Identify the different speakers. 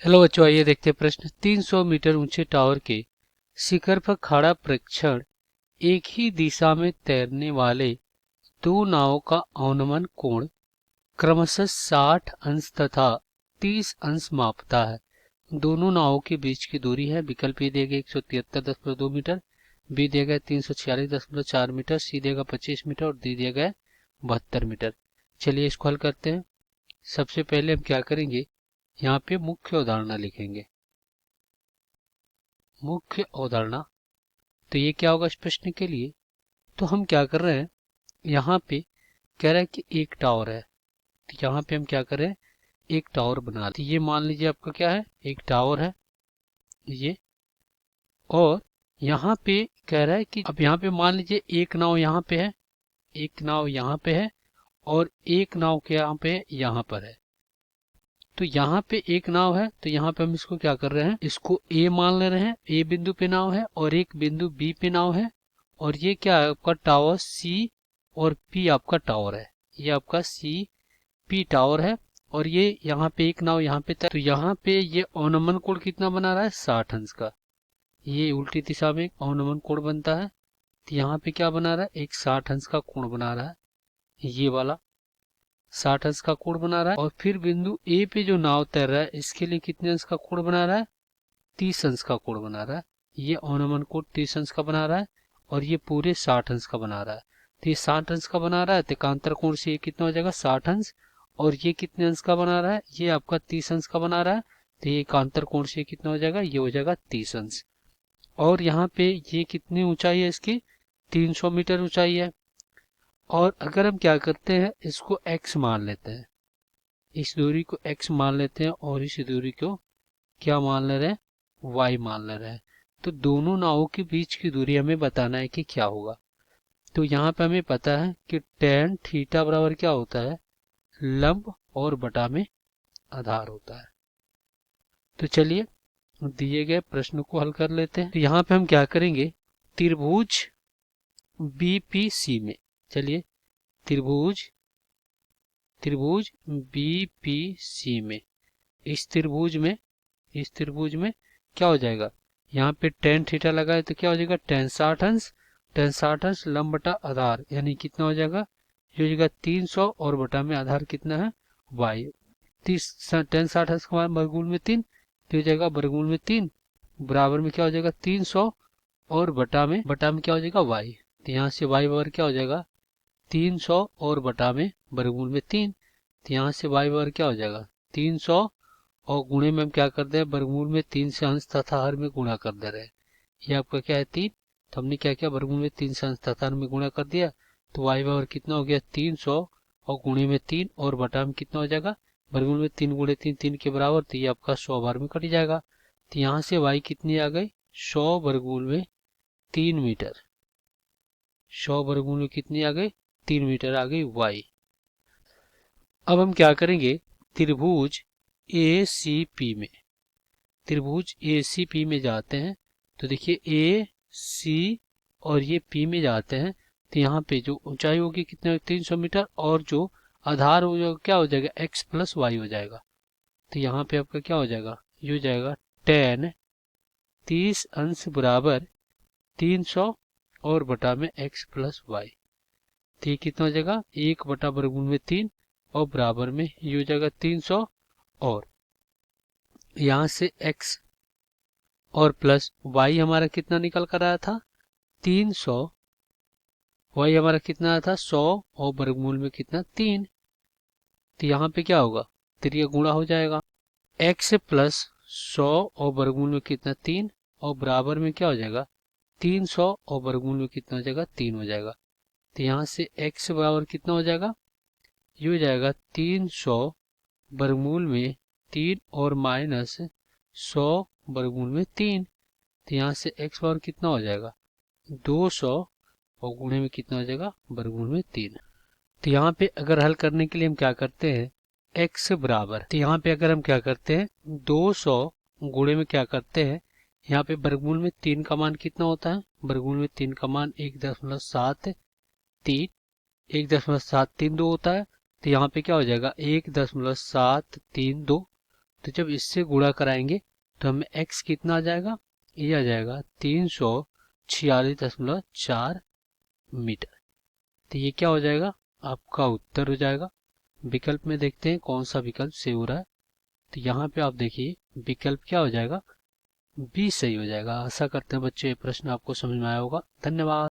Speaker 1: Hello बच्चों, आइए देखते हैं प्रश्न। 300 मीटर ऊंचे टावर के शिखर पर खड़ा प्रेक्षण एक ही दिशा में तैरने वाले दो नावों का अवनमन कोण क्रमशः 60 अंश तथा 30 अंश मापता है। दोनों नावों के बीच की दूरी है। विकल्प ए दिया गया 173.2 मीटर, बी दिया गया 346.4 मीटर, सी दिया गया 25 मीटर और डी दिया गया 72 मीटर। चलिए इसको हल करते हैं। सबसे पहले हम क्या करेंगे, यहाँ पे मुख्य अवधारणा लिखेंगे। मुख्य अवधारणा, तो ये क्या होगा इस प्रश्न के लिए। तो हम क्या कर रहे हैं, यहाँ पे कह रहा है कि एक टावर है, तो यहाँ पे हम क्या कर रहे हैं, एक टावर बना रहे हैं। तो ये मान लीजिए आपका क्या है, एक टावर है ये। और यहाँ पे कह रहा है कि अब यहाँ पे मान लीजिए एक नाव यहाँ पे है, एक नाव यहाँ पे है और एक नाव के यहाँ पे यहाँ पर है। तो यहाँ पे एक नाव है, तो यहाँ पे हम इसको क्या कर रहे हैं, इसको ए मान ले रहे हैं। ए बिंदु पे नाव है और एक बिंदु बी पे नाव है। और ये क्या है आपका टावर सी और पी आपका टावर है। ये आपका सी पी टावर है और ये यहाँ पे एक नाव यहाँ पे। तो यहाँ पे ये अवनमन कोण कितना बना रहा है, 60 अंश का। ये उल्टी दिशा में एक अवनमन कोण बनता है। तो यहाँ पे क्या बना रहा है, एक 60 अंश का कोण बना रहा है, ये वाला 60 अंश का कोण बना रहा है। और फिर बिंदु ए पे जो नाव तैर रहा है इसके लिए कितने अंश का कोण बना रहा है, 30 अंश का कोण बना रहा है। ये अवनमन कोण 30 अंश का बना रहा है और ये पूरे 60 अंश का बना रहा है। तो ये 60 अंश का बना रहा है, तो एकांतर कोण से ये कितना हो जाएगा, 60 अंश। और ये कितने अंश का बना रहा है, ये आपका 30 अंश का बना रहा है। तो ये एकांतर कोण से कितना हो जाएगा, ये हो जाएगा 30 अंश। और यहाँ पे ये कितनी ऊंचाई है इसकी, 300 मीटर ऊंचाई है। और अगर हम क्या करते हैं, इसको x मान लेते हैं, इस दूरी को x मान लेते हैं और इस दूरी को क्या मान ले रहे हैं, y मान ले रहे हैं। तो दोनों नावों के बीच की दूरी हमें बताना है कि क्या होगा। तो यहाँ पे हमें पता है कि tan थीटा बराबर क्या होता है, लंब और बटा में आधार होता है। तो चलिए दिए गए प्रश्न को हल कर लेते हैं। तो यहाँ पे हम क्या करेंगे, त्रिभुज बीपीसी में, चलिए त्रिभुज त्रिभुज बीपीसी में, इस त्रिभुज में क्या हो जाएगा, यहाँ पे टेन थीटा लगा है तो क्या हो जाएगा, टेन 60 अंश। टेन 60 अंश लंब बटा आधार यानी कितना हो जाएगा, ये हो जाएगा 300 और बटा में आधार कितना है, y। 10 60 अंश का वर्गमूल में 3, तो हो जाएगा वर्गमूल में 3 बराबर में क्या हो जाएगा 300 और बटा में क्या हो जाएगा y। तो यहाँ से y बराबर क्या हो जाएगा 300 और बटा में वर्गमूल में 3। तो यहाँ से y बराबर क्या हो जाएगा 300 और गुणे में हम क्या कर दे, वर्गमूल में 3 से अंश तथा हर में गुणा कर दे रहे हैं। ये आपका क्या है 3, तो हमने क्या किया, वर्गमूल में 3 से अंश तथा हर में गुणा कर दिया। तो y बराबर कितना हो गया 300 और गुणे में 3 और बटा में कितना हो जाएगा, वर्गमूल में 3 गुणे 3 3 के बराबर। तो ये आपका 100 बार में कट जाएगा। तो यहाँ से y कितनी आ गई, 100 वर्गमूल में 3 मीटर। 100 वर्गमूल में कितनी आ गई, 3 मीटर आ गई y। अब हम क्या करेंगे, त्रिभुज ACP में, त्रिभुज ACP में जाते हैं। तो देखिए A C और ये P में जाते हैं। तो यहाँ पे जो ऊंचाई होगी कितने, 300 मीटर और जो आधार हो जाएगा क्या हो जाएगा, x प्लस वाई हो जाएगा। तो यहाँ पे आपका क्या हो जाएगा, ये हो जाएगा tan 30 अंश बराबर 300 और बटा में x प्लस वाई। तो ये कितना हो जाएगा, 1 बटा वर्गमूल में 3 और बराबर में ये हो जाएगा 300 और यहाँ से x और प्लस y हमारा कितना निकल कर आया था 300, y हमारा कितना आया था 100 और वर्गमूल में कितना 3। तो यहाँ पे क्या होगा, त्रिय गुणा हो जाएगा, x प्लस 100 और वर्गमूल में कितना 3 और बराबर में क्या हो जाएगा 300 और वर्गमूल में कितना हो जाएगा 3 हो जाएगा। तो यहाँ से x बराबर कितना हो जाएगा, ये हो जाएगा 300 वर्गमूल में 3 और माइनस 100 वर्गमूल में 3। तो यहाँ से x बराबर कितना हो जाएगा 200 और गुणे में कितना हो जाएगा वर्गमूल में 3। तो यहाँ पे अगर हल करने के लिए हम क्या करते हैं, x बराबर, तो यहाँ पे अगर हम क्या करते हैं 200 गुणे में क्या करते हैं, यहाँ पे वर्गमूल में 3 का मान कितना होता है, वर्गमूल में 3 का मान 1.73 1.732 होता है। तो यहाँ पे क्या हो जाएगा 1.732 तो जब इससे गुणा कराएंगे तो हमें x कितना आ जाएगा, ये आ जाएगा 346.4 मीटर। तो ये क्या हो जाएगा, आपका उत्तर हो जाएगा। विकल्प में देखते हैं कौन सा विकल्प सही हो रहा है। तो यहाँ पे आप देखिए विकल्प क्या हो जाएगा, बी सही हो जाएगा। आशा करते हैं बच्चों ये प्रश्न आपको समझ में आया होगा। धन्यवाद।